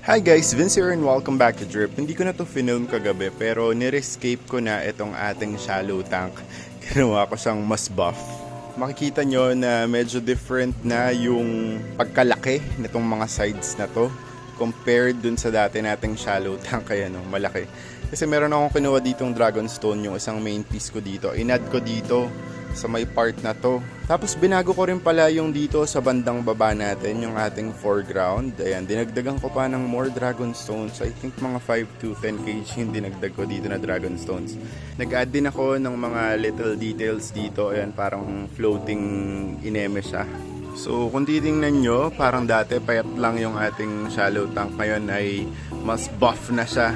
Hi guys, Vince here and welcome back to Drip. Hindi ko na to film kagabi pero nirescape ko na itong ating shallow tank. Ginawa ko siyang mas buff. Makikita nyo na medyo different na yung pagkalaki nitong mga sides na to compared dun sa dati nating shallow tank. Kaya no, malaki. Kasi meron akong kinuha ditong Dragonstone, yung isang main piece ko dito. Inad ko dito sa may part na to. Tapos binago ko rin pala yung dito sa bandang baba natin, yung ating foreground. Ayan, dinagdagan ko pa ng more Dragonstones. I think mga 5 to 10 kg yung dinagdag ko dito na Dragonstones. Nag-add din ako ng mga little details dito. Ayan, parang floating ineme siya. So kung titingnan nyo, parang dati payat lang yung ating shallow tank. Ngayon ay mas buff na siya.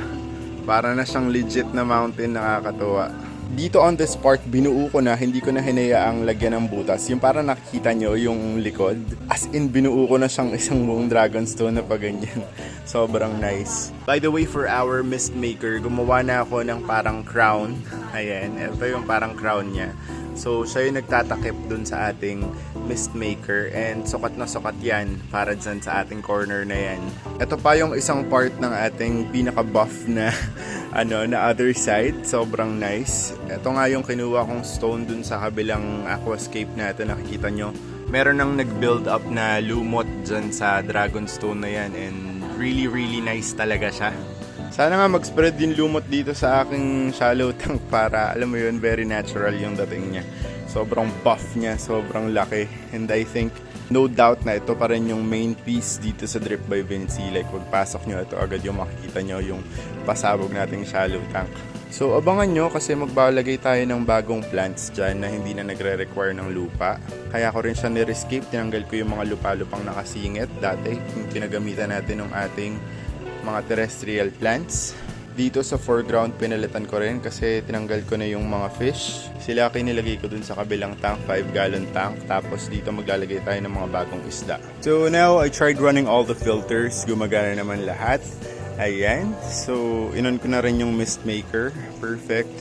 Para na siyang legit na mountain, nakakatuwa. Dito on this part, binuo ko na, hindi ko na hinayaang lagyan ng butas. Yung parang nakikita nyo yung likod. As in, binuo ko na siyang isang buong Dragonstone na paganyan. Sobrang nice. By the way, for our mist maker, gumawa na ako ng parang crown. Ayan, ito yung parang crown niya. So, siya yung nagtatakip dun sa ating mist maker. And sukat na sukat yan para dyan sa ating corner na yan. Ito pa yung isang part ng ating pinaka-buff na na other side. Sobrang nice. Ito nga yung kinuha kong stone dun sa kabilang aquascape natin. Nakikita nyo. Meron nang nag-build up na lumot dyan sa Dragonstone na yan. And really nice talaga siya. Sana nga mag-spread din lumot dito sa aking shallow tank para, alam mo yun, very natural yung dating niya. Sobrang buff niya, sobrang laki. And I think, no doubt na ito pa rin yung main piece dito sa Drip by Vinci. Like, pagpasok nyo, ito agad yung makikita nyo yung pasabog nating shallow tank. So, abangan nyo kasi magbalagay tayo ng bagong plants dyan na hindi na nagre-require ng lupa. Kaya ko rin siya nirescape. Tinanggal ko yung mga lupa-lupang nakasingit dati. Yung pinagamitan natin ng ating mga terrestrial plants. Dito sa foreground, pinalitan ko rin kasi tinanggal ko na yung mga fish. Sila kinilagay ko dun sa kabilang tank, 5-gallon tank. Tapos dito maglalagay tayo ng mga bagong isda. So now, I tried running all the filters. Gumagana naman lahat. Ayan. So, inon ko na rin yung mist maker. Perfect.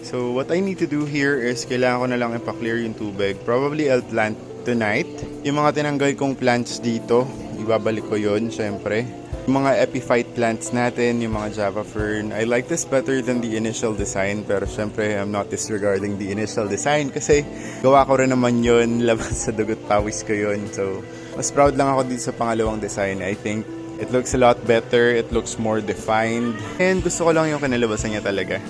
So, what I need to do here is kailangan ko na lang ipa-clear yung tubig. Probably I'll plant tonight. Yung mga tinanggal kong plants dito, ibabalik ko yun, syempre. Yung mga epiphyte plants natin, yung mga Java fern. I like this better than the initial design. Pero syempre, I'm not disregarding the initial design. Kasi gawa ko rin naman yun. Laban sa dugot pawis ko yun. So, mas proud lang ako dito sa pangalawang design. I think it looks a lot better. It looks more defined. And gusto ko lang yung kinalabasan niya talaga.